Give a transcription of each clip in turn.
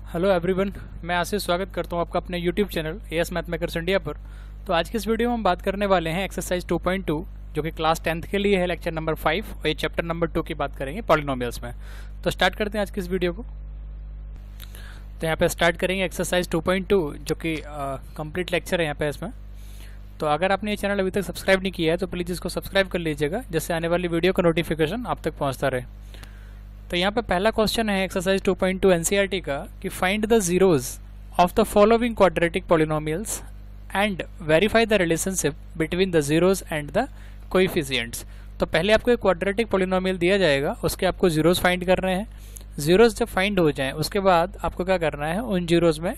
Hello everyone, मैं आशीष स्वागत करता हूं आपका अपने YouTube channel as mathematics India पर। तो आज की इस वीडियो में हम बात करने वाले हैं एक्सरसाइज 2.2 जो कि क्लास 10th के लिए है, लेक्चर नंबर 5 और ये चैप्टर नंबर 2 की बात करेंगे पॉलिनोमियल्स में। तो स्टार्ट करते हैं आज की इस वीडियो को। तो यहाँ पे स्टार्ट करेंगे एक्सरसाइज 2.2 जो कि कंप्लीट लेक्चर है यहाँ पे इसमें। तो अगर आपने ये चैनल अभी तक सब्सक्राइब नहीं किया है तो प्लीज़ इसको सब्सक्राइब कर लीजिएगा, जिससे आने वाली वीडियो का नोटिफिकेशन आप तक पहुँचता रहे। तो यहाँ पे पहला क्वेश्चन है एक्सरसाइज 2.2 एनसीईआरटी का कि find the zeros of the following quadratic polynomials and verify the relationship between the zeros and the coefficients. तो पहले आपको एक क्वाड्रेटिक पॉलिनोमियल दिया जाएगा, उसके आपको जीरोज फाइंड करने हैं। जीरोज जब फाइंड हो जाएं उसके बाद आपको क्या करना है, उन जीरोज में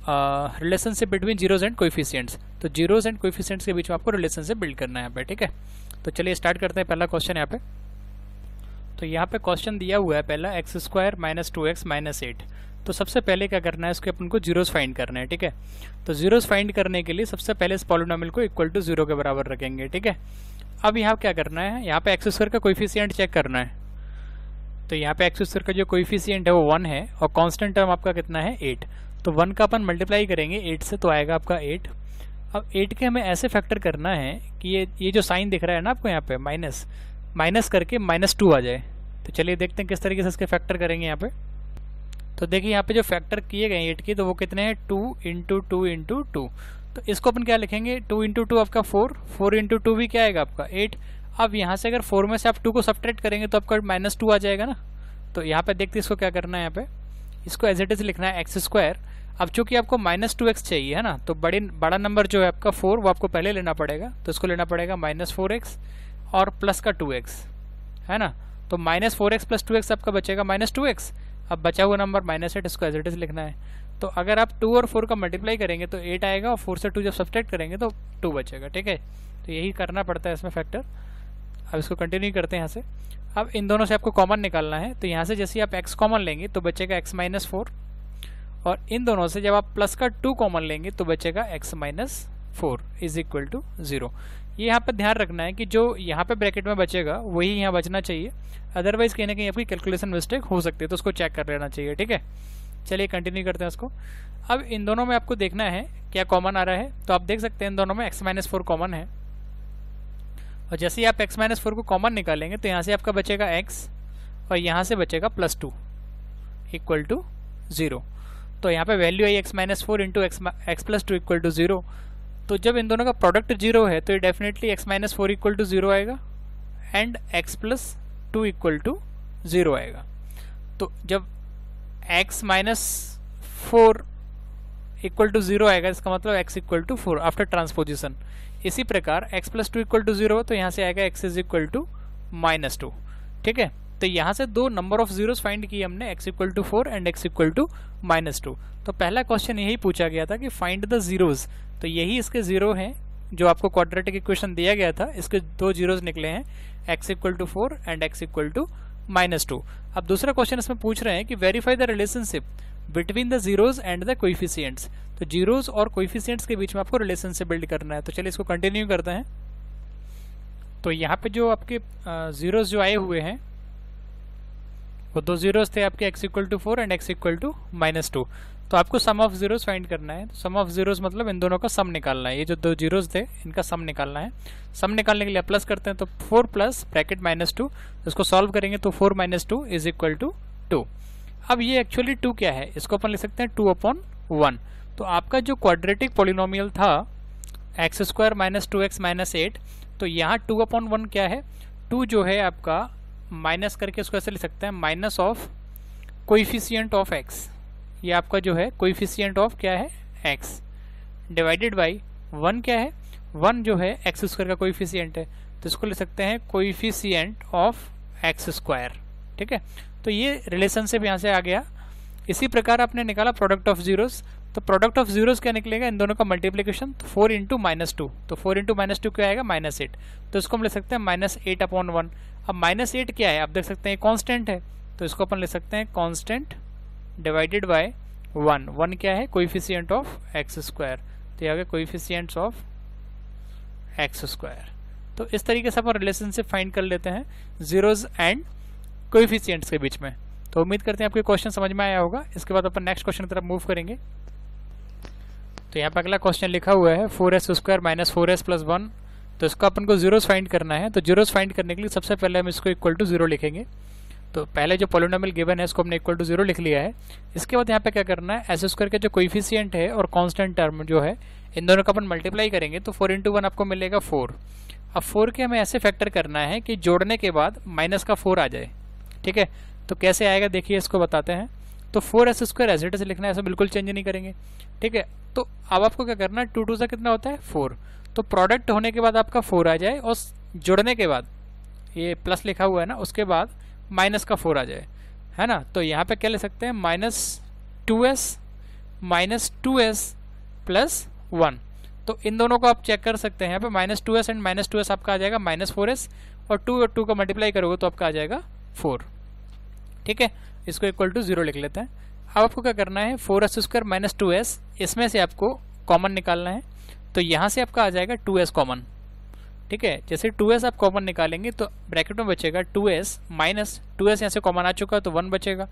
relationship between zeros and coefficients. तो जीरोज एंड कोएफिशिएंट्स के बीच में आपको रिलेशनशिप बिल्ड करना है यहाँ पे, ठीक है। तो चलिए स्टार्ट करते हैं पहला क्वेश्चन यहाँ पे। तो यहाँ पे क्वेश्चन दिया हुआ है पहला x² - 2x - 8। तो सबसे पहले क्या करना है, इसके अपन को जीरोस फाइंड करना है, ठीक है। तो जीरोस फाइंड करने के लिए सबसे पहले इस पॉलिनोमियल को इक्वल टू 0 के बराबर रखेंगे, ठीक है। अब यहाँ क्या करना है, यहाँ पे x² का कोएफिशिएंट चेक करना है। तो यहाँ पे x² का जो कोएफिशिएंट है वो 1 है और कांस्टेंट टर्म आपका कितना है 8। तो 1 का अपन मल्टीप्लाई करेंगे 8 से तो आएगा आपका 8। अब 8 के हमें ऐसे फैक्टर करना है कि ये जो साइन दिख रहा है ना आपको यहाँ पे माइनस करके -2 आ जाए। तो चलिए देखते हैं किस तरीके से इसके फैक्टर करेंगे यहाँ पे। तो देखिए यहाँ पे जो फैक्टर किए गए 8 की, तो वो कितने हैं 2 × 2 × 2। तो इसको अपन क्या लिखेंगे, 2 × 2 आपका 4 × 2 भी क्या आएगा आपका 8। अब यहाँ से अगर 4 में से आप 2 को सब्ट्रैक्ट करेंगे तो आपका -2 आ जाएगा ना। तो यहाँ पे देखते इसको क्या करना है, यहाँ पे इसको एज इट इज लिखना है x²। अब चूंकि आपको -2x चाहिए है ना, तो बड़ा नंबर जो है आपका 4 वो आपको पहले लेना पड़ेगा। तो इसको लेना पड़ेगा -4x और प्लस का 2x है ना। तो -4x + 2x आपका बचेगा -2x। अब बचा हुआ नंबर -8, इसको एज इट इज लिखना है। तो अगर आप 2 और 4 का मल्टीप्लाई करेंगे तो 8 आएगा और 4 से 2 जब सब्ट्रैक्ट करेंगे तो 2 बचेगा, ठीक है। तो यही करना पड़ता है इसमें फैक्टर। अब इसको कंटिन्यू करते हैं यहाँ से। अब इन दोनों से आपको कॉमन निकालना है। तो यहाँ से जैसे आप x कॉमन लेंगे तो बचेगा x - 4 और इन दोनों से जब आप प्लस का 2 कॉमन लेंगे तो बचेगा x - 4 = 0। ये यहाँ पर ध्यान रखना है कि जो यहाँ पे ब्रैकेट में बचेगा वही यहाँ बचना चाहिए, अदरवाइज कहीं ना कहीं आपकी कैलकुलेशन मिस्टेक हो सकती है, तो उसको चेक कर लेना चाहिए, ठीक है। चलिए कंटिन्यू करते हैं उसको। अब इन दोनों में आपको देखना है क्या कॉमन आ रहा है। तो आप देख सकते हैं इन दोनों में x - 4 कॉमन है और जैसे ही आप x - 4 को कॉमन निकालेंगे तो यहाँ से आपका बचेगा x और यहाँ से बचेगा +2 = 0। तो यहाँ पे वैल्यू आई x - 4 × x + 2 = 0। तो जब इन दोनों का प्रोडक्ट 0 है तो ये डेफिनेटली x - 4 = 0 आएगा एंड x + 2 = 0 आएगा। तो जब x - 4 = 0 आएगा इसका मतलब x = 4 आफ्टर ट्रांसपोजिशन। इसी प्रकार x + 2 = 0 तो यहाँ से आएगा x = -2, ठीक है। तो यहाँ से दो नंबर ऑफ जीरोस फाइंड किए हमने, x = 4 एंड x = -2। तो पहला क्वेश्चन यही पूछा गया था कि फाइंड द जीरोस। तो यही इसके जीरो हैं जो आपको क्वाड्रेटिक इक्वेशन दिया गया था, इसके दो जीरोस निकले हैं x = 4 एंड x = -2। अब दूसरा क्वेश्चन इसमें पूछ रहे हैं कि verify the relationship between the zeros and the coefficients. तो जीरोस और कोएफिशिएंट्स के बीच में आपको रिलेशनशिप बिल्ड करना है। तो चलिए इसको कंटिन्यू करते हैं। तो यहाँ पे जो आपके जीरोस जो आए हुए हैं वो दो जीरोस थे आपके x = 4 एंड x = -2। तो आपको सम ऑफ जीरोस फाइंड करना है। सम ऑफ जीरोस मतलब इन दोनों का सम निकालना है। ये जो दो जीरोस थे इनका सम निकालना है। सम निकालने के लिए प्लस करते हैं तो 4 + ब्रैकेट -2, इसको सॉल्व करेंगे तो 4 - 2 = 2। अब ये एक्चुअली 2 क्या है, इसको अपन लिख सकते हैं 2/1। तो आपका जो क्वाड्रेटिक पॉलिनोमियल था x² - 2x - 8, तो यहाँ 2/1 क्या है, 2 जो है आपका माइनस करके इसको ऐसे लिख सकते हैं minus of coefficient of x। ये आपका जो है कोएफिशिएंट ऑफ क्या है x डिवाइडेड बाई 1 क्या है, 1 जो है x² का कोएफिशिएंट है, तो इसको लिख सकते हैं कोएफिशिएंट ऑफ x², ठीक है। तो ये रिलेशनशिप यहाँ से आ गया। इसी प्रकार आपने निकाला प्रोडक्ट ऑफ जीरोस। तो प्रोडक्ट ऑफ जीरोस क्या निकलेगा, इन दोनों का मल्टीप्लिकेशन, तो 4 × -2। तो 4 × -2 क्या आएगा -8। तो इसको हम लिख सकते हैं -8/1। अब -8 क्या है, आप देख सकते हैं कांस्टेंट है, तो इसको अपन लिख सकते हैं कांस्टेंट डिवाइडेड बाय 1। 1 क्या है, कोएफिशिएंट ऑफ x²। तो ये आ गया कोएफिशिएंट्स ऑफ x²। तो इस तरीके से अपन रिलेशनशिप फाइंड कर लेते हैं जीरोस एंड कोएफिशिएंट्स के बीच में। तो उम्मीद करते हैं आपको क्वेश्चन समझ में आया होगा। इसके बाद अपन नेक्स्ट क्वेश्चन की तरफ मूव करेंगे। तो यहाँ पे अगला क्वेश्चन लिखा हुआ है 4s² माइनस 4s प्लस 1। तो इसको अपन को जीरोस फाइंड करना है। तो जीरोस फाइंड करने के लिए सबसे पहले हम इसको इक्वल टू 0 लिखेंगे। तो पहले जो पॉलिनोमियल गिवन है इसको हमने इक्वल टू 0 लिख लिया है। इसके बाद यहाँ पे क्या करना है, s² के जो कोएफिशिएंट है और कांस्टेंट टर्म जो है इन दोनों का अपन मल्टीप्लाई करेंगे तो 4 × 1 आपको मिलेगा 4। अब 4 के हमें ऐसे फैक्टर करना है कि जोड़ने के बाद माइनस का 4 आ जाए। ठीक है, तो कैसे आएगा देखिए, इसको बताते हैं। तो 4s² एज इट इज लिखना है, ऐसा बिल्कुल चेंज नहीं करेंगे। ठीक है, तो अब आपको क्या करना है, 2 2 से कितना होता है 4। तो प्रोडक्ट होने के बाद आपका 4 आ जाए और जोड़ने के बाद ये प्लस लिखा हुआ है ना, उसके बाद माइनस का 4 आ जाए, है ना। तो यहाँ पे क्या ले सकते हैं, -2s प्लस 1। तो इन दोनों को आप चेक कर सकते हैं। यहाँ पे -2s एंड -2s आपका आ जाएगा -4s, और 2 और 2 का मल्टीप्लाई करोगे तो आपका आ जाएगा 4। ठीक है, इसको इक्वल टू 0 लिख लेते हैं। अब आपको क्या करना है, 4s² माइनस 2s, इसमें से आपको कॉमन निकालना है। तो यहाँ से आपका आ जाएगा 2s कॉमन। ठीक है, जैसे 2s आप कॉमन निकालेंगे तो ब्रैकेट में बचेगा 2s माइनस 2s, यहाँ से कॉमन आ चुका तो 1 बचेगा।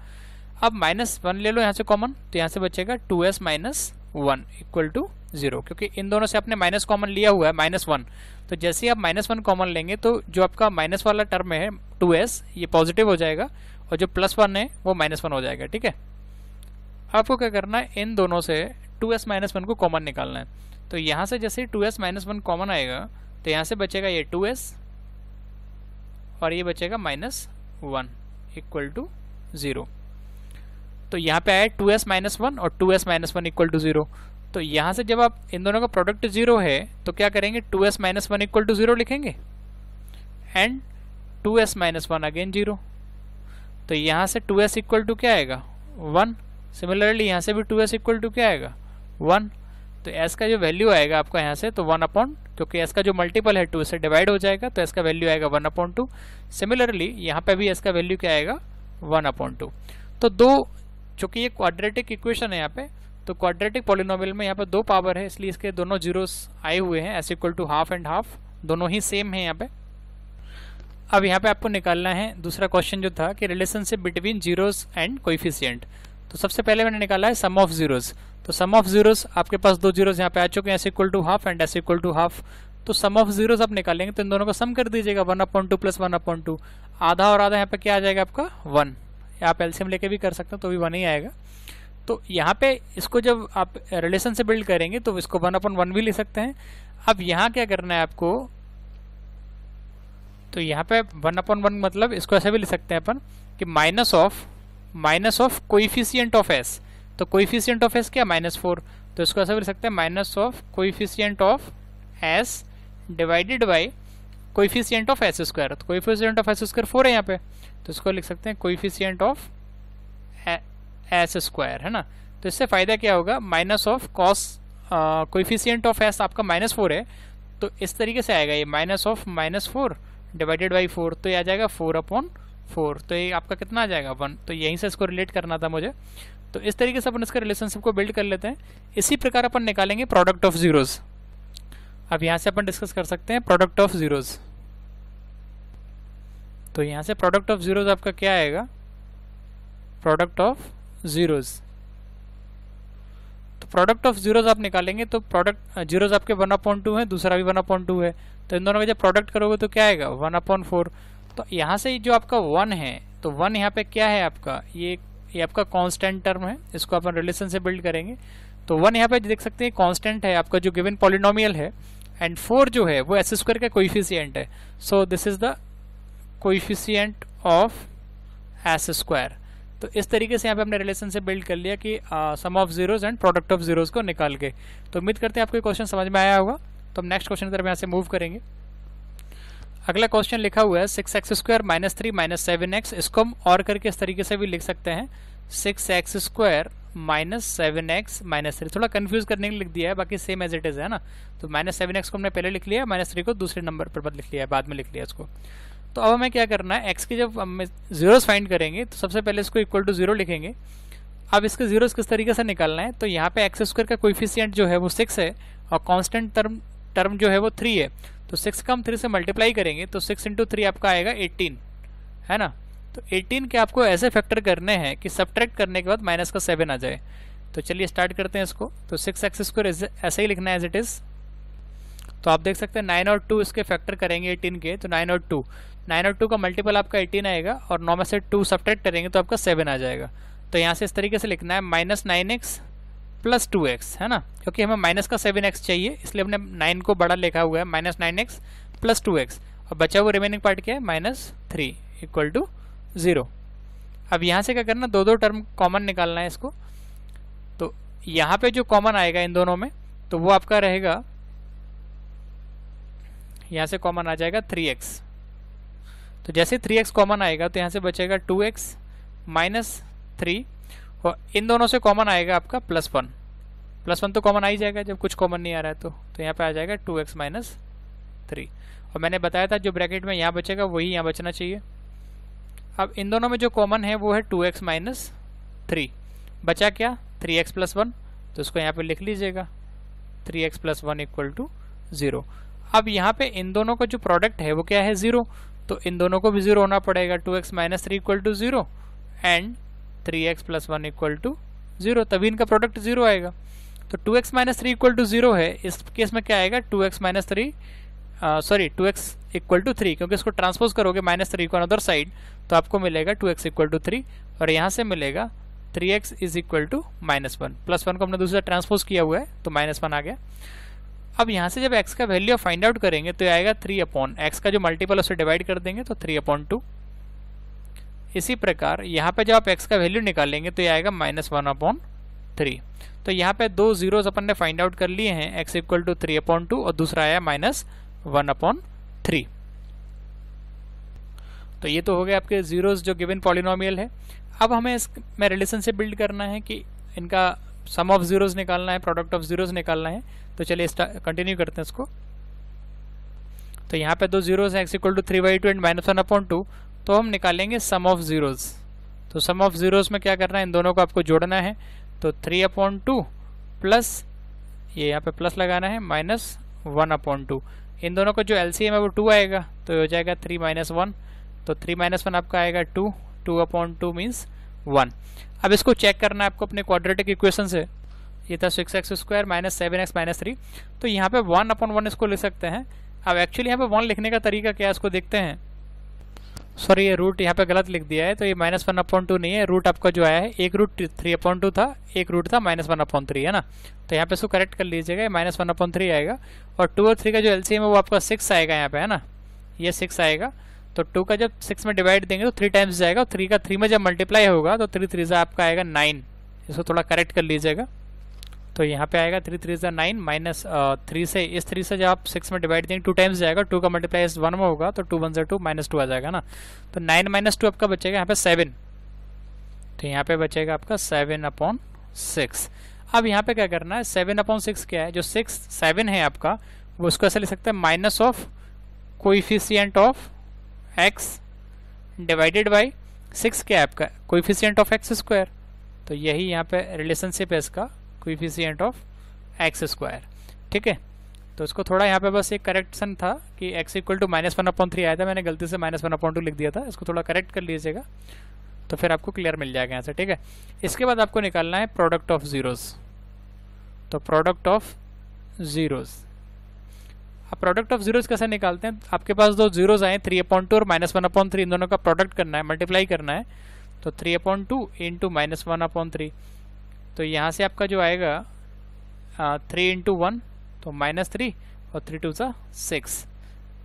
अब -1 ले लो यहाँ से कॉमन, तो यहाँ से बचेगा 2s माइनस 1 इक्वल टू 0, क्योंकि इन दोनों से आपने माइनस कॉमन लिया हुआ है -1। तो जैसे ही आप -1 कॉमन लेंगे तो जो आपका माइनस वाला टर्म है 2s, ये पॉजिटिव हो जाएगा और जो +1 है वो -1 हो जाएगा। ठीक है, आपको क्या करना है, इन दोनों से 2s माइनस 1 को कॉमन निकालना है। तो यहाँ से जैसे 2s माइनस 1 कॉमन आएगा तो यहाँ से बचेगा ये 2s और ये बचेगा -1 इक्वल टू 0। तो यहाँ पे आया 2s माइनस 1 और 2s माइनस 1 इक्वल टू 0। तो यहाँ से जब आप इन दोनों का प्रोडक्ट 0 है तो क्या करेंगे, 2s माइनस 1 इक्वल टू 0 लिखेंगे एंड 2s माइनस 1 अगेन 0। तो यहाँ से 2s इक्वल टू क्या आएगा 1। सिमिलरली यहाँ से भी 2s इक्वल टू क्या आएगा 1। तो s का जो वैल्यू आएगा आपका यहाँ से तो 1/, क्योंकि s का जो मल्टीपल है 2 से डिवाइड हो जाएगा तो s का वैल्यू आएगा 1/2। सिमिलरली यहाँ पे भी s का वैल्यू क्या आएगा 1/2। तो दो, चूंकि ये क्वाड्रेटिक इक्वेशन है यहाँ पे, तो क्वाड्रेटिक पॉलिनोमियल में यहाँ पे 2 पावर है, इसलिए इसके दोनों जीरोस आए हुए हैं, s equal to half and half, दोनों ही सेम है यहाँ पे। अब यहाँ पे आपको निकालना है दूसरा क्वेश्चन जो था कि relationship between zeros and coefficient. तो सबसे पहले मैंने निकाला है सम ऑफ जीरोस। तो सम ऑफ जीरोस आपके पास 2 जीरोस यहाँ पे आ चुके हैं, s equal to half and s equal to half. तो सम ऑफ जीरोस आप निकालेंगे तो इन दोनों को सम कर दीजिएगा, 1/2 प्लस 1/2, आधा और आधा यहाँ पे क्या आ जाएगा आपका 1। आप एलसीएम लेके भी कर सकते हो तो भी 1 ही आएगा। तो यहाँ पे इसको जब आप रिलेशन से बिल्ड करेंगे तो इसको 1/1 भी ले सकते हैं। अब यहाँ क्या करना है आपको, तो यहाँ पे 1/1 मतलब इसको ऐसे भी लिख सकते हैं अपन कि minus of coefficient of s। तो कोएफिशिएंट ऑफ s क्या -4, तो इसको ऐसे भी लिख सकते हैं minus of coefficient of s divided by coefficient of s²। तो कोएफिशिएंट ऑफ s² 4 है यहाँ पे, तो इसको लिख सकते हैं कोएफिशिएंट ऑफ s², है ना। तो इससे फायदा क्या होगा, minus of cos coefficient of s आपका -4 है, तो इस तरीके से आएगा ये -4 डिवाइडेड बाई 4, तो ये आ जाएगा 4/4। तो ये आपका कितना आ जाएगा 1। तो यहीं से इसको रिलेट करना था मुझे। तो इस तरीके से अपन इसका रिलेशनशिप को बिल्ड कर लेते हैं। इसी प्रकार अपन निकालेंगे प्रोडक्ट ऑफ जीरोस। अब यहाँ से अपन डिस्कस कर सकते हैं प्रोडक्ट ऑफ जीरोस। तो यहाँ से प्रोडक्ट ऑफ जीरोस आपका क्या आएगा, प्रोडक्ट ऑफ जीरोस। तो प्रोडक्ट ऑफ जीरोस आप निकालेंगे तो प्रोडक्ट जीरोस आपके 1/2 है, दूसरा भी 1/2 है, तो इन दोनों का जब प्रोडक्ट करोगे तो क्या आएगा 1/4। तो यहाँ से जो आपका 1 है, तो 1 यहाँ पे क्या है आपका, ये आपका कांस्टेंट टर्म है, इसको अपन रिलेशन से बिल्ड करेंगे। तो 1 यहाँ पे देख सकते हैं कांस्टेंट है आपका जो गिवन पॉलिनोमियल है, एंड 4 जो है वो s² का कोएफिशिएंट है। So this is the coefficient of s²। तो इस तरीके से यहाँ पे हमने रिलेशन से बिल्ड कर लिया कि sum of zeros and product of zeros को निकाल के। तो उम्मीद करते हैं आपको क्वेश्चन समझ में आया होगा। तो हम नेक्स्ट क्वेश्चन की तरफ यहाँ से मूव करेंगे। अगला क्वेश्चन लिखा हुआ है 6x² माइनस 3 माइनस 7x। इसको हम और करके इस तरीके से भी लिख सकते हैं 6x² माइनस 7x माइनस 3। थोड़ा कंफ्यूज करने के लिए लिख दिया है, बाकी सेम एज इट इज है ना। तो -7x को हमने पहले लिख लिया, -3 को दूसरे नंबर पर लिख लिया है, बाद में लिख लिया इसको। तो अब हमें क्या करना है, x की जब हम जीरोस फाइंड करेंगे तो सबसे पहले इसको इक्वल टू 0 लिखेंगे। अब इसके जीरोस किस तरीके से निकालना है, तो यहाँ पे x² का कोएफिशिएंट जो है वो 6 है और कांस्टेंट टर्म जो है वो 3 है। तो 6 का हम 3 से मल्टीप्लाई करेंगे तो 6 × 3 आपका आएगा 18, है ना। तो 18 के आपको ऐसे फैक्टर करने हैं कि सब्ट्रैक्ट करने के बाद माइनस का 7 आ जाए। तो चलिए स्टार्ट करते हैं इसको। तो 6x² ऐसे ही लिखना है एज इट इज़। तो आप देख सकते हैं 9 और 2 इसके फैक्टर करेंगे 18 के, तो 9 और 2 का मल्टीपल आपका 18 आएगा और 9 में से 2 सब्ट्रैक्ट करेंगे तो आपका 7 आ जाएगा। तो यहाँ से इस तरीके से लिखना है -9x + 2x, है ना, क्योंकि हमें माइनस का 7x चाहिए इसलिए हमने 9 को बड़ा लिखा हुआ है, -9x + 2x, और बचा हुआ रिमेनिंग पार्ट क्या है -3 = 0। अब यहाँ से क्या करना, दो टर्म कॉमन निकालना है इसको। तो यहाँ पे जो कॉमन आएगा इन दोनों में तो वो आपका रहेगा, यहाँ से कॉमन आ जाएगा 3x। तो जैसे 3x कॉमन आएगा तो यहाँ से बचेगा 2x - 3, और इन दोनों से कॉमन आएगा आपका +1। +1 तो कॉमन आ ही जाएगा जब कुछ कॉमन नहीं आ रहा है। तो यहाँ पे आ जाएगा 2x - 3, और मैंने बताया था जो ब्रैकेट में यहाँ बचेगा वही यहाँ बचना चाहिए। अब इन दोनों में जो कॉमन है वो है 2x - 3, बचा क्या 3x + 1, तो इसको यहाँ पे लिख लीजिएगा 3x + 1 = 0। अब यहाँ पे इन दोनों का जो प्रोडक्ट है वो क्या है 0, तो इन दोनों को भी 0 होना पड़ेगा। 2x - 3 = 0 एंड 3x + 1 = 0, तभी इनका प्रोडक्ट 0 आएगा। तो 2x - 3 = 0 है, इस केस में क्या आएगा 2x - 3 = 3, क्योंकि इसको ट्रांसपोज करोगे -3 को अनदर साइड तो आपको मिलेगा 2x = 3, और यहाँ से मिलेगा 3x = -1। +1 को हमने दूसरा ट्रांसपोज किया हुआ है तो -1 आ गया। अब यहाँ से जब x का वैल्यू फाइंड आउट करेंगे तो आएगा 3/x का जो मल्टीपल उसे डिवाइड कर देंगे तो 3/2। इसी प्रकार यहाँ पे जब आप x का वैल्यू निकालेंगे तो ये आएगा -1/3। तो यहाँ पे दो जीरोस अपन ने फाइंड आउट कर लिए हैं, x = 3/2 और दूसरा आया -1/3। तो ये तो हो गए आपके जीरोस जो गिवन पॉलिनोमियल है। अब हमें इसमें रिलेशनशिप बिल्ड करना है कि इनका सम ऑफ जीरोस निकालना है, प्रोडक्ट ऑफ जीरोस निकालना है। तो चलिए कंटिन्यू करते हैं इसको। तो यहाँ पे दो जीरोस हैं, x = 3/2 एंड -1/2, तो हम निकालेंगे सम ऑफ जीरोस। तो सम ऑफ जीरोस में क्या करना है, इन दोनों को आपको जोड़ना है। तो 3/2 प्लस ये यहाँ पे प्लस लगाना है -1/2। इन दोनों का जो एलसीएम है वो 2 आएगा, तो हो जाएगा 3 - 1। तो 3 - 1 आपका आएगा 2, 2/2 मीन्स 1। अब इसको चेक करना है आपको अपने क्वाड्रेटिक इक्वेशन से। ये था 6x² - 7x - 3, तो यहाँ पे 1/1 इसको लिख सकते हैं। अब एक्चुअली यहाँ पे 1 लिखने का तरीका क्या है इसको देखते हैं। सॉरी, ये रूट यहाँ पे गलत लिख दिया है, तो ये -1/2 नहीं है। रूट आपका जो आया है, एक रूट 3/2 था, एक रूट था -1/3, है ना। तो यहाँ पे इसको करेक्ट कर लीजिएगा, ये -1/3 आएगा, और 2 और 3 का जो एलसीएम है वो आपका 6 आएगा यहाँ पे, है ना, ये 6 आएगा। तो 2 का जब 6 में डिवाइड देंगे तो 3 टाइम्स जाएगा, और 3 का 3 में जब मल्टीप्लाई होगा तो 3 3 आपका आएगा 9। इसको थोड़ा करेक्ट कर लीजिएगा। तो यहाँ पे आएगा 3 3 9 -3 से, इस 3 से जब आप 6 में डिवाइड देंगे 2 टाइम्स जाएगा, 2 का मल्टीप्लाई 1 में होगा तो 2 1 2 -2 आ जाएगा ना। तो 9 - 2 आपका बचेगा यहाँ पे 7। तो यहाँ पे बचेगा आपका 7/6। अब यहाँ पे क्या करना है, 7/6 क्या है, जो 7 है आपका वो उसको ऐसे लिख सकते हैं minus of coefficient of x divided by 6 क्या है आपका, कोइफिशिएंट ऑफ x²। तो यही यहाँ पे रिलेशनशिप है इसका, कोइफिशिएंट ऑफ x²। ठीक है, तो इसको थोड़ा यहाँ पे बस एक करेक्शन था कि x = -1/3 आया था, मैंने गलती से -1/2 लिख दिया था। इसको थोड़ा करेक्ट कर लीजिएगा तो फिर आपको क्लियर मिल जाएगा यहाँ से। ठीक है, इसके बाद आपको निकालना है प्रोडक्ट ऑफ जीरोस। तो प्रोडक्ट ऑफ जीरोस, अब प्रोडक्ट ऑफ जीरोस कैसे निकालते हैं, आपके पास दो जीरोस आए 3/2 और -1/3, इन दोनों का प्रोडक्ट करना है, मल्टीप्लाई करना है। तो 3/2 इंटू -1/3, तो यहाँ से आपका जो आएगा 3 × 1 तो -3 और 3 2 6।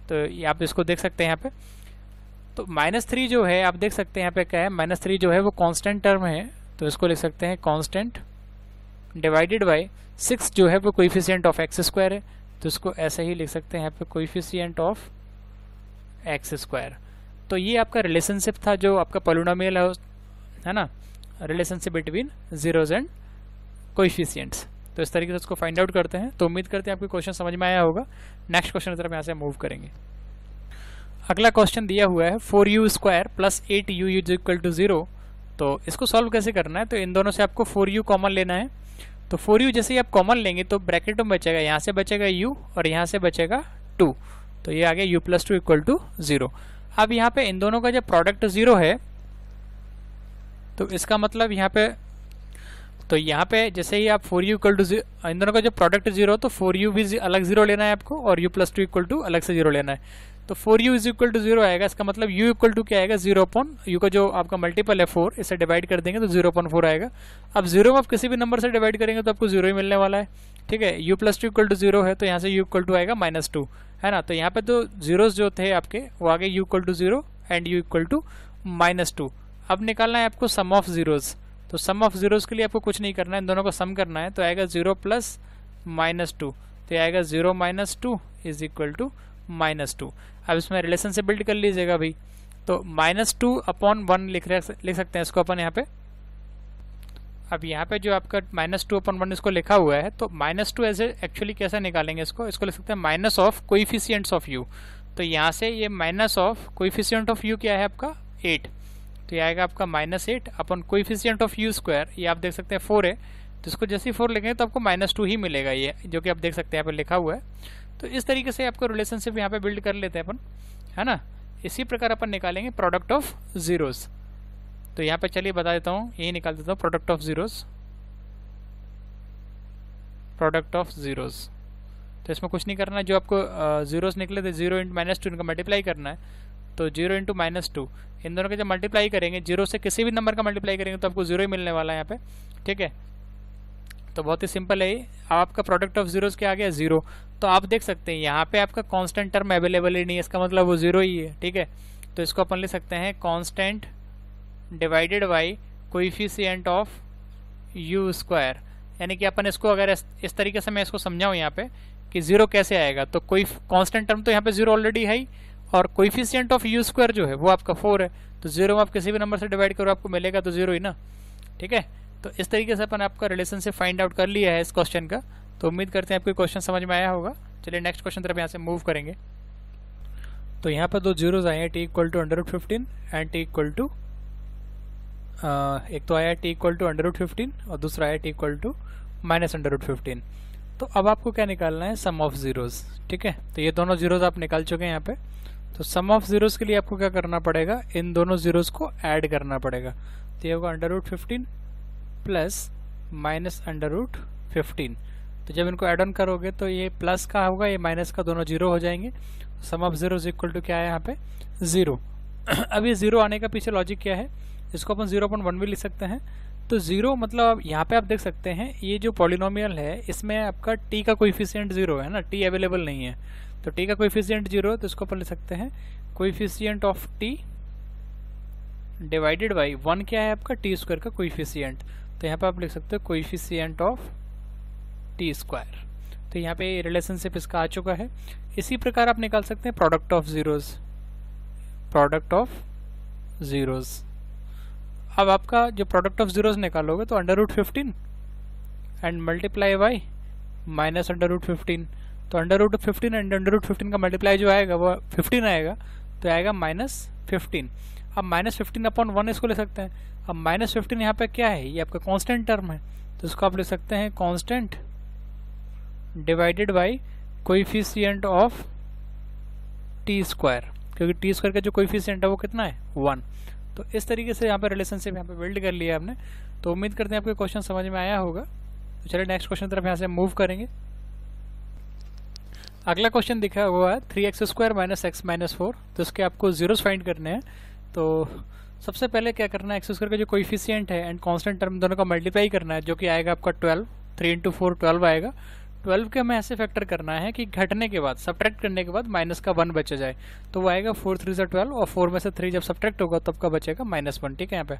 तो ये आप इसको देख सकते हैं यहाँ पे। तो -3 जो है आप देख सकते हैं यहाँ पे क्या है, -3 जो है वो कांस्टेंट टर्म है, तो इसको लिख सकते हैं कांस्टेंट डिवाइडेड बाय 6 जो है वो कोएफिशिएंट ऑफ x² है, तो इसको ऐसे ही लिख सकते हैं यहाँ पे कोएफिशिएंट ऑफ x²। तो ये आपका रिलेशनशिप था जो आपका पॉलिनोमियल है ना, relationship between zeros and coefficients. तो इस तरीके से उसको फाइंड आउट करते हैं। तो उम्मीद करते हैं आपको क्वेश्चन समझ में आया होगा। नेक्स्ट क्वेश्चन की तरफ यहाँ से मूव करेंगे। अगला क्वेश्चन दिया हुआ है 4u² + 8u = 0। तो इसको सॉल्व कैसे करना है, तो इन दोनों से आपको 4u कॉमन लेना है। तो 4u जैसे ही आप कॉमन लेंगे तो ब्रैकेट में बचेगा, यहाँ से बचेगा u और यहाँ से बचेगा 2, तो ये आ गया u + 2 = 0। अब यहाँ पे इन दोनों का जब प्रोडक्ट 0 है तो इसका मतलब यहाँ पे, तो यहाँ पे जैसे ही आप 4u इक्वल टू, इन दोनों का जो प्रोडक्ट 0 तो 4u भी अलग 0 लेना है आपको और u प्लस 2 इक्वल टू अलग से 0 लेना है। तो 4u इज इक्वल टू 0 आएगा, इसका मतलब u इक्वल टू क्या आएगा, 0 अपॉन u का जो आपका मल्टीपल है 4, इसे डिवाइड कर देंगे तो 0 अपॉन 4 आएगा। अब 0 में आप किसी भी नंबर से डिवाइड करेंगे तो आपको 0 ही मिलने वाला है, ठीक है। u प्लस 2 इक्वल टू 0 है तो यहाँ से u इक्वल टू आएगा -2, है ना। तो यहाँ पे तो जीरोस जो थे आपके वो आगे u equal to 0 and u equal to -2। अब निकालना है आपको सम ऑफ जीरोस। तो सम ऑफ जीरोस के लिए आपको कुछ नहीं करना है, इन दोनों को सम करना है। तो आएगा 0 प्लस -2, तो आएगा 0 - 2 इज इक्वल टू -2। अब इसमें रिलेशन से बिल्ड कर लीजिएगा भाई। तो -2 अपॉन 1 लिख सकते हैं इसको अपन यहाँ पे। अब यहाँ पे जो आपका -2 अपॉन 1 इसको लिखा हुआ है, तो -2 ऐसे एक्चुअली कैसे निकालेंगे इसको लिख सकते हैं minus of coefficients of u। तो यहाँ से ये minus of coefficient of u क्या है आपका 8, तो ये आएगा आपका -8 अपन कोइफिशिएंट ऑफ u स्क्वायर, ये आप देख सकते हैं 4 है, तो इसको जैसे ही 4 लिखेंगे तो आपको -2 ही मिलेगा, ये जो कि आप देख सकते हैं यहाँ पे लिखा हुआ है। तो इस तरीके से आपको रिलेशनशिप यहाँ पे बिल्ड कर लेते हैं अपन, है ना। इसी प्रकार अपन निकालेंगे प्रोडक्ट ऑफ जीरोस। तो यहाँ पे चलिए बता देता हूँ, यही निकाल देता हूँ product of zeros, product of zeros. तो इसमें कुछ नहीं करना है, जो आपको जीरोस निकले थे 0 × -2 इनका मल्टीप्लाई करना है। तो 0 × -2 इन दोनों के जब मल्टीप्लाई करेंगे, 0 से किसी भी नंबर का मल्टीप्लाई करेंगे तो आपको 0 ही मिलने वाला है यहाँ पे, ठीक है। तो बहुत ही सिंपल है, आपका प्रोडक्ट ऑफ जीरोस क्या आ गया 0। तो आप देख सकते हैं यहाँ पे आपका कांस्टेंट टर्म अवेलेबल ही नहीं है, इसका मतलब वो 0 ही है, ठीक है। तो इसको अपन लिख सकते हैं constant divided by coefficient of u square. यानी कि अपन इसको अगर इस तरीके से मैं इसको समझाऊं यहाँ पे कि 0 कैसे आएगा, तो कोई कांस्टेंट टर्म तो यहाँ पे 0 ऑलरेडी है ही, और कोएफिशिएंट ऑफ u स्क्वायर जो है वो आपका 4 है। तो 0 में आप किसी भी नंबर से डिवाइड करो आपको मिलेगा तो 0 ही ना, ठीक है। तो इस तरीके से अपन आपका रिलेशनशिप फाइंड आउट कर लिया है इस क्वेश्चन का। तो उम्मीद करते हैं आपको क्वेश्चन समझ में आया होगा। चलिए नेक्स्ट क्वेश्चन तरफ यहाँ से मूव करेंगे। तो यहाँ पर दो जीरोज आए हैं, t equal to √15 and t equal to, एक तो आया t इक्वल टू √15 और दूसरा आया t इक्वल टू -√15। तो अब आपको क्या निकालना है, सम ऑफ जीरोज, ठीक है। तो ये दोनों जीरोज आप निकाल चुके हैं यहाँ पे। तो सम ऑफ जीरोज के लिए आपको क्या करना पड़ेगा, इन दोनों जीरोज को ऐड करना पड़ेगा। तो ये होगा √15 प्लस -√15। तो जब इनको ऐड ऑन करोगे तो ये प्लस का होगा, ये माइनस का, दोनों जीरो हो जाएंगे। सम ऑफ जीरोज इक्वल टू क्या है यहाँ पे 0। अब ये 0 आने का पीछे लॉजिक क्या है, इसको अपन 0.1 भी लिख सकते हैं। तो 0 मतलब यहाँ पे आप देख सकते हैं ये जो पॉलिनोमियल है इसमें आपका t का कोएफिशिएंट 0 है ना, t अवेलेबल नहीं है। तो t का कोएफिशिएंट 0 तो इसको अपन लिख सकते हैं coefficient of t divided by 1 क्या है आपका t स्क्वायर का कोएफिशिएंट। तो यहाँ पे आप लिख सकते हो कोएफिशिएंट ऑफ t स्क्वायर। तो यहाँ पे रिलेशनशिप इसका आ चुका है। इसी प्रकार आप निकाल सकते हैं product of zeros, product of zeros. अब आपका जो प्रोडक्ट ऑफ जीरोज निकालोगे तो √15 एंड मल्टीप्लाई बाई -√15। तो √15 एंड √15 का मल्टीप्लाई जो आएगा वो 15 आएगा, तो आएगा -15। अब -15 अपॉन 1 इसको ले सकते हैं। अब -15 यहाँ पे क्या है, ये आपका कांस्टेंट टर्म है, तो इसको आप ले सकते हैं constant divided by coefficient of t square, क्योंकि t स्क्वायर का जो कोएफिशिएंट है वो कितना है 1। तो इस तरीके से यहाँ पे रिलेशनशिप यहाँ पे बिल्ड कर लिया आपने। तो उम्मीद करते हैं आपको क्वेश्चन समझ में आया होगा। तो चलिए नेक्स्ट क्वेश्चन तरफ यहाँ से मूव करेंगे। अगला क्वेश्चन दिखा हुआ है 3x² - x - 4। तो इसके आपको जीरोस फाइंड करने हैं। तो सबसे पहले क्या करना है, x² का जो कोएफिशिएंट है एंड कांस्टेंट टर्म दोनों का मल्टीप्लाई करना है, जो कि आएगा आपका 12। 3 × 4 12 आएगा। 12 के हमें ऐसे फैक्टर करना है कि घटने के बाद, सब्ट्रैक्ट करने के बाद माइनस का 1 बचा जाए। तो वो आएगा 4 × 3 = 12 और 4 में से 3 जब सब्ट्रैक्ट होगा तब का बचेगा -1, ठीक है। यहाँ पे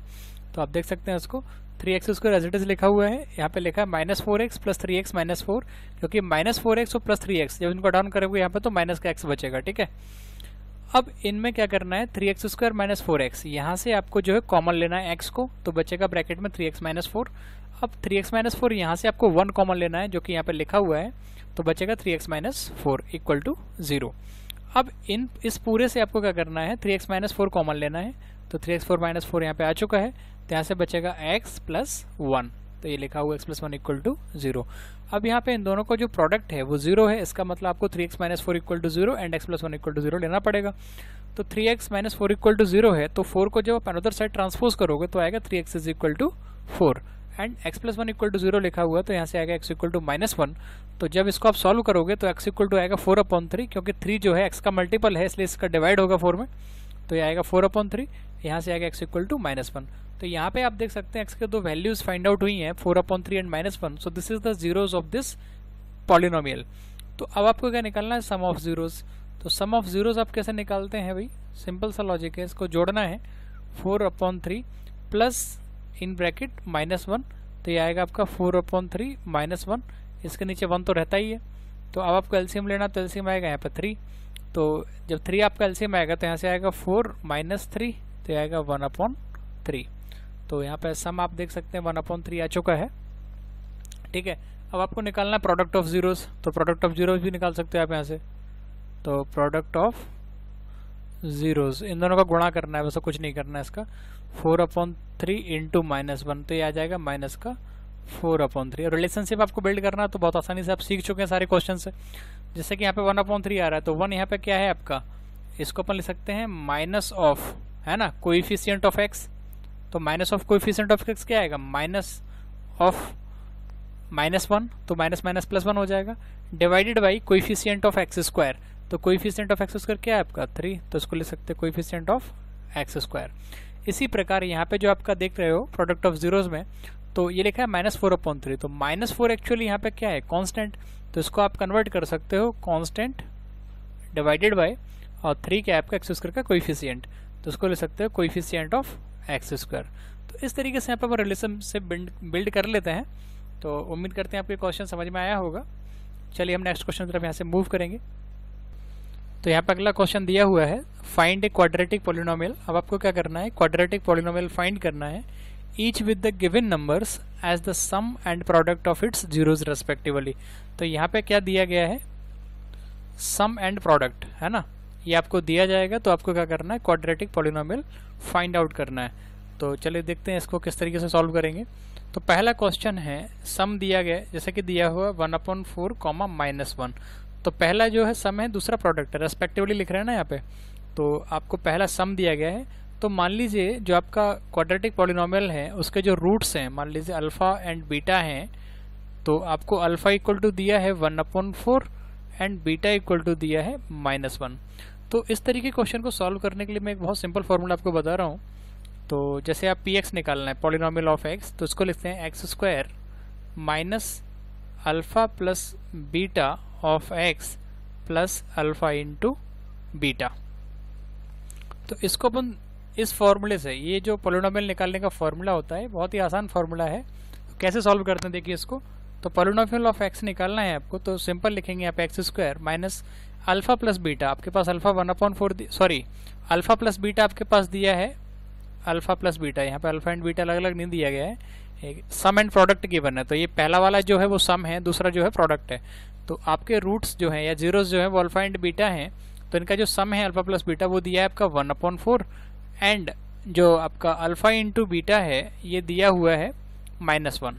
तो आप देख सकते हैं इसको 3x² एज इट इज लिखा हुआ है, यहाँ पे लिखा है -4x + 3x - 4, क्योंकि -4x और +3x जब इनको डाउन करोगे यहाँ पे तो माइनस का x बचेगा, ठीक है। अब इनमें क्या करना है, 3x² - 4x, यहाँ से आपको जो है कॉमन लेना है x को, तो बचेगा ब्रैकेट में 3x - 4। अब 3x - 4 यहाँ से आपको 1 कॉमन लेना है, जो कि यहाँ पे लिखा हुआ है, तो बचेगा 3x - 4 = 0। अब इस पूरे से आपको क्या करना है, 3x - 4 कॉमन लेना है। तो 3x4 - 4 यहाँ पे आ चुका है, तो यहाँ से बचेगा x + 1, तो ये लिखा हुआ x+1 इक्वल टू 0। अब यहाँ पे इन दोनों का जो प्रोडक्ट है वो 0 है, इसका मतलब आपको 3x - 4 equal to 0 and x+1 equal to 0 लेना पड़ेगा। तो 3x - 4 इक्वल टू 0 है, तो 4 को जब आप अनदर साइड ट्रांसपोज करोगे तो आएगा 3x is equal to 4 and x+1 equal to 0 लिखा हुआ, तो यहाँ से आएगा x इक्वल टू -1। तो जब इसको आप सॉल्व करोगे तो x इक्वल टू आएगा 4/3, क्योंकि 3 जो है x का मल्टीपल है इसलिए इसका डिवाइड होगा 4 में, तो ये आएगा 4/3। यहाँ से आएगा x इक्वल टू -1। तो यहाँ पे आप देख सकते हैं x के दो वैल्यूज फाइंड आउट हुई हैं 4/3 and -1। So this is the zeros of this polynomial. तो अब आपको क्या निकालना है, सम ऑफ जीरोज। तो सम ऑफ जीरोज आप कैसे निकालते हैं भाई, सिंपल सा लॉजिक है, इसको जोड़ना है 4/3 प्लस इन ब्रैकेट -1, तो ये आएगा आपका 4/3 -1, इसके नीचे 1 तो रहता ही है। तो अब आपको एलसीएम लेना, तो एलसीएम आएगा यहाँ पे 3। तो जब 3 आपका एलसीएम आएगा तो यहाँ से आएगा 4 - 3, तो आएगा 1/3। तो यहाँ पे सम आप देख सकते हैं 1/3 आ चुका है। ठीक है, अब आपको निकालना है प्रोडक्ट ऑफ जीरोस, तो प्रोडक्ट ऑफ जीरोस भी निकाल सकते हैं आप यहाँ से। तो प्रोडक्ट ऑफ जीरोस, इन दोनों का गुणा करना है, वैसा कुछ नहीं करना है इसका। 4/3 इंटू -1, तो ये आ जाएगा माइनस का 4/3। रिलेशनशिप आपको बिल्ड करना है तो बहुत आसानी से आप सीख चुके हैं सारे क्वेश्चन से। जैसे कि यहाँ पे 1/3 आ रहा है, तो 1 यहाँ पे क्या है आपका, इसको अपन लिख सकते हैं माइनस ऑफ, है ना, कोएफिशिएंट ऑफ x। तो minus of coefficient of x क्या आएगा, माइनस ऑफ -1, तो माइनस माइनस +1 हो जाएगा, divided by coefficient of x²। तो कोएफिशिएंट ऑफ x² क्या है आपका 3, तो इसको लिख सकते हैं कोएफिशिएंट ऑफ x²। इसी प्रकार यहाँ पे जो आपका देख रहे हो प्रोडक्ट ऑफ जीरोज में, तो ये लिखा है -4/3। तो -4 एक्चुअली यहाँ पे क्या है, कांस्टेंट, तो इसको आप कन्वर्ट कर सकते हो कांस्टेंट डिवाइडेड बाय, और 3 क्या है आपका x² का कोएफिशिएंट, तो इसको ले सकते हो कोएफिशिएंट ऑफ x²। तो इस तरीके से यहाँ पे रिलेशन से बिल्ड कर लेते हैं। तो उम्मीद करते हैं आपके क्वेश्चन समझ में आया होगा। चलिए हम नेक्स्ट क्वेश्चन की तरफ यहाँ से मूव करेंगे। तो यहाँ पे अगला क्वेश्चन दिया हुआ है, फाइंड ए क्वाड्रेटिक पॉलिनोमियल। अब आपको क्या करना है, क्वाड्रेटिक पॉलिनोमियल फाइंड करना है, each with the given numbers as the sum and product of its zeros respectively. तो यहाँ पे क्या दिया गया है, सम एंड प्रोडक्ट, है ना, ये आपको दिया जाएगा। तो आपको क्या करना है, क्वाड्रेटिक पॉलिनोमियल फाइंड आउट करना है। तो चलिए देखते हैं इसको किस तरीके से सॉल्व करेंगे। तो पहला क्वेश्चन है, सम दिया गया जैसे कि दिया हुआ 1/4, -1। तो पहला जो है सम है, दूसरा प्रोडक्ट है, रेस्पेक्टिवली लिख रहे हैं ना यहाँ पे। तो आपको पहला सम दिया गया है। तो मान लीजिए जो आपका क्वाड्रेटिक पॉलिनोमियल है उसके जो रूट्स हैं, मान लीजिए अल्फा एंड बीटा हैं, तो आपको अल्फा इक्वल टू दिया है 1/4 एंड बीटा इक्वल टू दिया है -1। तो इस तरीके क्वेश्चन को सॉल्व करने के लिए मैं एक बहुत सिंपल फॉर्मूला आपको बता रहा हूँ। तो जैसे आप px निकालना है, पॉलिनोमियल ऑफ x, तो इसको लिखते हैं x² minus alpha plus beta of x plus alpha into beta. तो इसको अपन इस फॉर्मूले से, ये जो पॉलिनोमियल निकालने का फॉर्मूला होता है बहुत ही आसान फॉर्मूला है। कैसे सॉल्व करते हैं देखिए इसको। तो पॉलिनोमियल ऑफ x निकालना है आपको, तो सिंपल लिखेंगे यहाँ पे x² minus alpha plus beta, आपके पास alpha 1/4, sorry alpha plus beta आपके पास दिया है, अल्फा प्लस बीटा, यहाँ पे अल्फा एंड बीटा अलग अलग नहीं दिया गया है, सम एंड प्रोडक्ट गिवन है। तो ये पहला वाला जो है वो सम है, दूसरा जो है प्रोडक्ट है। तो आपके रूट्स जो है या जीरोस जो है वो अल्फा एंड बीटा हैं, तो इनका जो सम है अल्फा प्लस बीटा वो दिया है आपका 1/4 एंड जो आपका अल्फा इंटू बीटा है ये दिया हुआ है -1।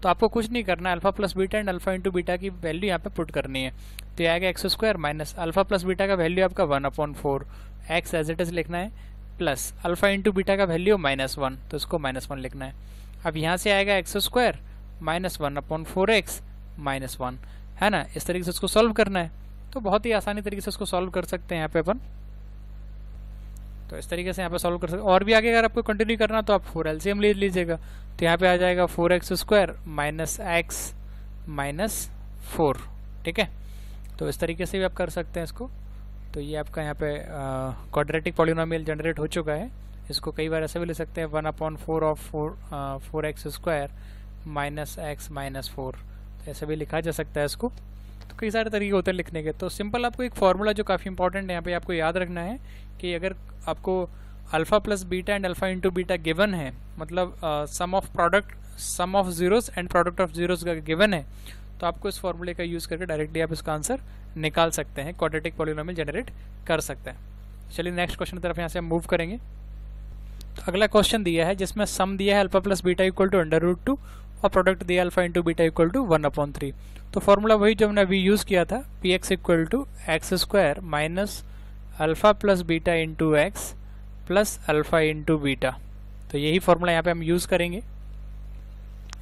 तो आपको कुछ नहीं करना है, alpha plus beta and alpha into beta की वैल्यू यहाँ पे पुट करनी है। तो ये आएगा x² minus alpha plus beta का वैल्यू आपका 1/4, x एज इट इज लिखना है, प्लस अल्फा इंटू बीटा का वैल्यू -1, तो इसको -1 लिखना है। अब यहाँ से आएगा x² माइनस 1/4x -1, है ना। इस तरीके से इसको सॉल्व करना है। तो बहुत ही आसानी तरीके से इसको सॉल्व कर सकते हैं यहाँ पे अपन। तो इस तरीके से यहाँ पे सॉल्व कर सकते हैं। और भी आगे अगर आपको कंटिन्यू करना तो आप 4 एलसीएम ले लीजिएगा। तो यहाँ पे आ जाएगा 4x² माइनस x माइनस 4, ठीक है। तो इस तरीके से भी आप कर सकते हैं इसको। तो ये आपका यहाँ पे क्वाड्रेटिक पॉलिनोमियल जनरेट हो चुका है। इसको कई बार ऐसे भी ले सकते हैं 1/4 of 4x² minus x minus 4, तो ऐसे भी लिखा जा सकता है इसको। तो कई सारे तरीके होते हैं लिखने के। तो सिंपल आपको एक फॉर्मूला जो काफ़ी इंपॉर्टेंट है यहाँ पे आपको याद रखना है कि अगर आपको alpha plus beta and alpha into beta given है, मतलब sum of product, sum of zeros and product of zeros का गिवन है, तो आपको इस फॉर्मूले का यूज़ करके डायरेक्टली आप इसका आंसर निकाल सकते हैं, क्वाड्रेटिक पॉलिनोमियल जनरेट कर सकते हैं। चलिए नेक्स्ट क्वेश्चन की तरफ यहाँ से हम मूव करेंगे। तो अगला क्वेश्चन दिया है जिसमें सम दिया है alpha plus beta equal to √2 और प्रोडक्ट दिया alpha into beta equal to 1/3। तो फॉर्मूला वही जो हमने अभी यूज़ किया था, p x equal to x square minus alpha plus beta into x plus alpha into beta. तो यही फॉर्मूला यहाँ पे हम यूज़ करेंगे।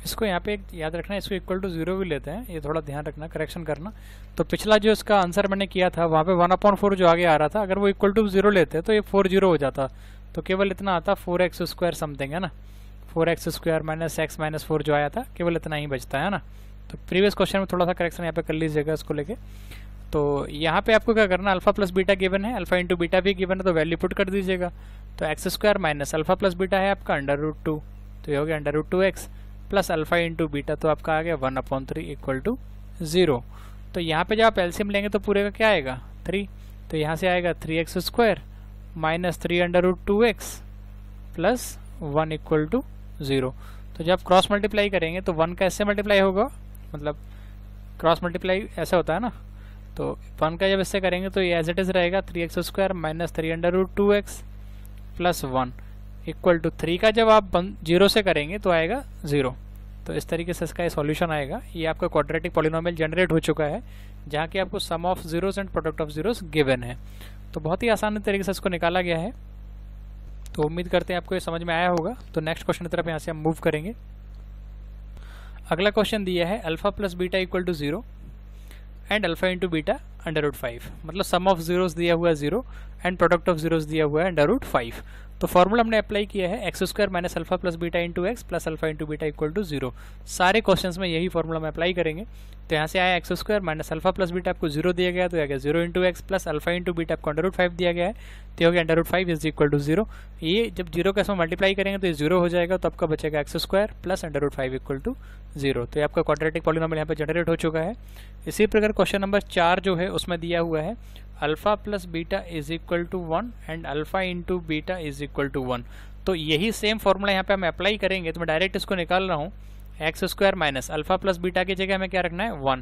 इसको यहाँ पे याद रखना, इसको इक्वल टू 0 भी लेते हैं, ये थोड़ा ध्यान रखना, करेक्शन करना। तो पिछला जो इसका आंसर मैंने किया था वहाँ पे 1/4 जो आगे आ रहा था, अगर वो इक्वल टू 0 लेते तो ये 4 हो जाता, तो केवल इतना आता 4x स्क्वायर समथिंग, है ना, 4x square minus x minus 4 जो आया था, केवल इतना ही बचता है ना। तो प्रीवियस क्वेश्चन में थोड़ा सा करेक्शन यहाँ पे कर लीजिएगा इसको लेके। तो यहाँ पे आपको क्या करना, अल्फा प्लस बीटा गिवन है, अल्फा इंटू बीटा भी गिवन है, तो वैल्यू पुट कर दीजिएगा। तो x square minus alpha plus beta है आपका √2, तो ये हो गया √2x plus alpha into beta, तो आपका आ गया 1/3 इक्वल टू 0। तो यहाँ पे जब आप एलसीएम लेंगे तो पूरे का क्या आएगा 3, तो यहाँ से आएगा 3x square minus 3√2x plus 1 equal to 0। तो जब क्रॉस मल्टीप्लाई करेंगे तो 1 का ऐसे मल्टीप्लाई होगा, मतलब क्रॉस मल्टीप्लाई ऐसा होता है ना, तो 1 का जब इससे करेंगे तो ये एज इट इज रहेगा 3x square minus 3√2x plus 1 equal to 3 का जब आप 0 से करेंगे तो आएगा 0। तो इस तरीके से इसका सॉल्यूशन आएगा। ये आपका क्वाड्रेटिक पॉलिनोमियल जनरेट हो चुका है, जहाँ की आपको sum of zeros and product of zeros given है। तो बहुत ही आसान तरीके से इसको निकाला गया है। तो उम्मीद करते हैं आपको ये समझ में आया होगा। तो नेक्स्ट क्वेश्चन की तरफ यहाँ से हम मूव करेंगे। अगला क्वेश्चन दिया है alpha plus beta equal to 0 and alpha into beta √5, मतलब सम ऑफ जीरोस दिया हुआ है 0 एंड प्रोडक्ट ऑफ जीरोस दिया हुआ है √5। तो फॉर्मूला हमने अप्लाई किया है x square minus alpha plus beta into x plus alpha into beta equal to 0। सारे क्वेश्चंस में यही फॉर्मूला में अप्लाई करेंगे। तो यहाँ से आया x square minus alpha plus beta आपको 0 दिया गया, तो आ गया 0 into x plus alpha into beta आपको √5 दिया गया है, तो हो गया √5 इज इक्वल टू 0। ये जब 0 का इसमें मल्टीप्लाई करेंगे तो ये 0 हो जाएगा, तो आपका बचेगा x square plus √5 equal to 0। तो ये आपका क्वाड्रेटिक पॉलिनोमियल यहाँ पे जनरेट हो चुका है। इसी प्रकार क्वेश्चन नंबर 4 जो है उसमें दिया हुआ है alpha plus beta is equal to 1 and alpha into beta is equal to 1। तो यही सेम फॉर्मूला यहाँ पे हम अप्लाई करेंगे। तो मैं डायरेक्ट इसको निकाल रहा हूँ, x square minus alpha plus beta की जगह हमें क्या रखना है 1,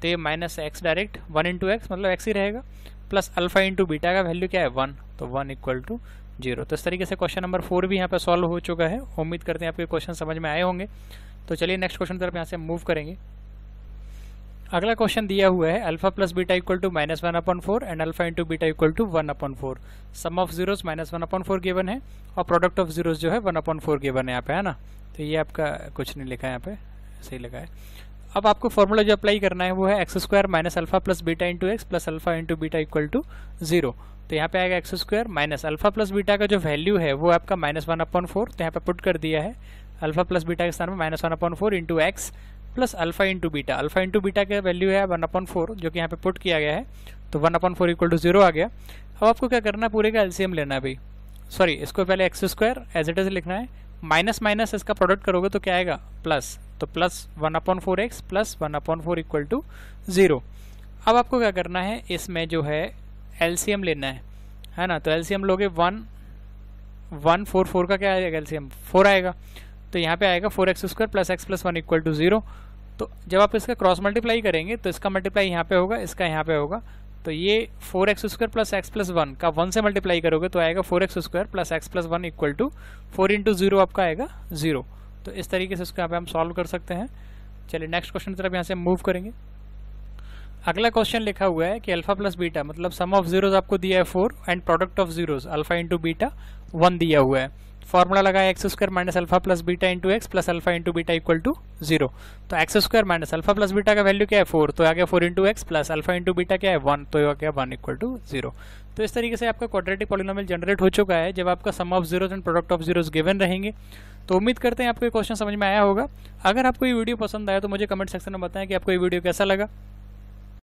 तो ये minus x direct 1 into x मतलब एक्स ही रहेगा, प्लस अल्फा इंटू बीटा का वैल्यू क्या है 1, तो 1 इक्वल टू 0। तो इस तरीके से क्वेश्चन नंबर 4 भी यहाँ पे सॉल्व हो चुका है। उम्मीद करते हैं आपके क्वेश्चन समझ में आए होंगे। तो चलिए नेक्स्ट क्वेश्चन तरफ यहाँ से मूव करेंगे। अगला क्वेश्चन दिया हुआ है alpha plus beta equal to -1/4 and alpha into beta equal to 1/4। Sum of zeros -1/4 given है और प्रोडक्ट ऑफ जीरोस जो है 1/4 गिवन है यहाँ पे, है ना। तो ये आपका कुछ नहीं लिखा है यहाँ पे, सही लिखा है। अब आपको फॉर्मूला जो अप्लाई करना है वो है x square minus alpha plus beta into x plus alpha into beta equal to 0। तो यहाँ पे आएगा x square minus alpha plus beta का जो वैल्यू है वो आपका -1/4, तो यहाँ पे पुट कर दिया है अल्फा प्लस बीटा के स्थान में -1/4 into x plus alpha into beta. Alpha into beta का वैल्यू है 1/4 जो कि यहाँ पे पुट किया गया है, तो 1/4 इक्वल टू 0 आ गया। अब आपको क्या करना है, पूरे का एलसीएम लेना है भाई, सॉरी इसको पहले x square as it is लिखना है, माइनस माइनस इसका प्रोडक्ट करोगे तो क्या आएगा प्लस, तो plus 1/4x plus 1/4 equal to 0। अब आपको क्या करना है, इसमें जो है एलसीएम लेना है ना। तो एलसीएम लोगे 1/4 का क्या आएगा एलसीएम 4 आएगा, तो यहाँ पे आएगा 4x square plus x plus 1 equal to 0। तो जब आप इसका क्रॉस मल्टीप्लाई करेंगे तो इसका मल्टीप्लाई यहाँ पे होगा, इसका यहाँ पे होगा, तो ये 4x square plus x plus 1 का 1 से मल्टीप्लाई करोगे तो आएगा 4x square plus x plus 1 equal to 4 into 0 आपका आएगा 0। तो इस तरीके से इसको यहाँ पे हम सॉल्व कर सकते हैं। चलिए नेक्स्ट क्वेश्चन की तरफ यहाँ से मूव करेंगे। अगला क्वेश्चन लिखा हुआ है कि अल्फा प्लस बीटा मतलब सम ऑफ जीरोस आपको दिया है 4 and product of zeros alpha into beta 1 दिया हुआ है। फॉर्मूला लगाया x square minus alpha plus beta into x plus alpha into beta equal to 0। तो x square minus alpha plus beta का value क्या है 4, तो आ गया 4 into x plus alpha into beta क्या है 1, तो आ गया 1 इक्वल टू 0। तो इस तरीके से आपका क्वाड्रेटिक पॉलिनोमियल जनरेट हो चुका है जब आपका sum of zeros and product of zeros given रहेंगे। तो उम्मीद करते हैं आपको ये क्वेश्चन समझ में आया होगा। अगर आपको ये वीडियो पसंद आया तो मुझे कमेंट सेक्शन में बताएं कि आपको ये वीडियो कैसा लगा।